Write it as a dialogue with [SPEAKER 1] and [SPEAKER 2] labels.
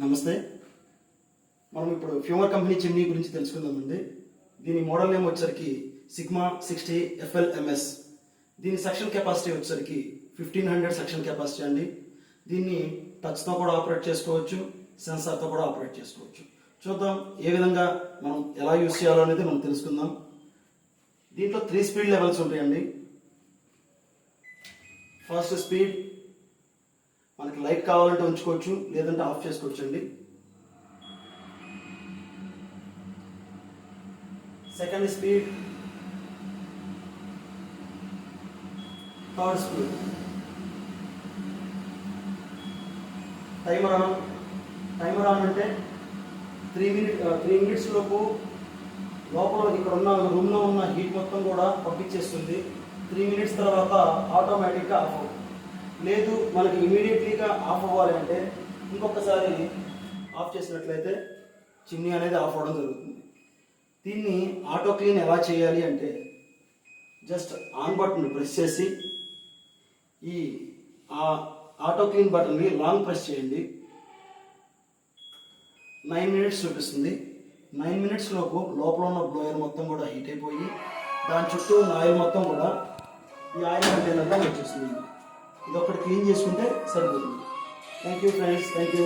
[SPEAKER 1] నమస్తే. మనం ఇప్పుడు ఫ్యూమర్ కంపెనీ చిమ్నీ గురించి తెలుసుకుందామండి. దీని మోడల్ నేమ్ వచ్చరికి సిగ్మా 60 FLMS. దీని సెక్షన్ కెపాసిటీ వచ్చరికి 1500 సెక్షన్ కెపాసిటీ అండి. దీన్ని టచ్తో కూడా ఆపరేట్ చేసుకోవచ్చు, సెన్సార్తో కూడా ఆపరేట్ చేసుకోవచ్చు. చూద్దాం ఏ విధంగా మనం ఎలా యూజ్ చేయాలో అనేది మనం తెలుసుకుందాం. దీంట్లో 3 స్పీడ్ లెవెల్స్ ఉంటాయండి. ఫస్ట్ స్పీడ్ మనకి లైట్ కావాలంటే ఉంచుకోవచ్చు, లేదంటే ఆఫ్ చేసుకోవచ్చు అండి. Second speed, third speed. Timer on అంటే 3 మినిట్స్ లోపు లోపల ఇక్కడ ఉన్న రూమ్లో ఉన్న హీట్ మొత్తం కూడా పంపించేస్తుంది. 3 మినిట్స్ తర్వాత ఆటోమేటిక్గా ఆఫ్ అవుతుంది. లేదు మనకి ఇమీడియట్లీగా ఆఫ్ అవ్వాలి అంటే ఇంకొకసారి ఆఫ్ చేసినట్లయితే చిమ్నీ అనేది ఆఫ్ అవ్వడం జరుగుతుంది. దీన్ని ఆటో క్లీన్ ఎలా చేయాలి అంటే జస్ట్ ఆన్ బటన్ ప్రెస్ చేసి ఈ ఆటో క్లీన్ బటన్ని లాంగ్ ప్రెస్ చేయండి. 9 మినిట్స్ చూపిస్తుంది. 9 మినిట్స్ లోపు లోపల ఉన్న బ్లోయర్ మొత్తం కూడా హీట్ అయిపోయి దాని చుట్టూ ఉన్న ఆయిల్ మొత్తం కూడా ఈ ఆయిల్ కంటైనర్గా వచ్చేస్తుంది. ఇది ఒకటి క్లీన్ చేసుకుంటే సరిపోతుంది. Thank you friends, thank you.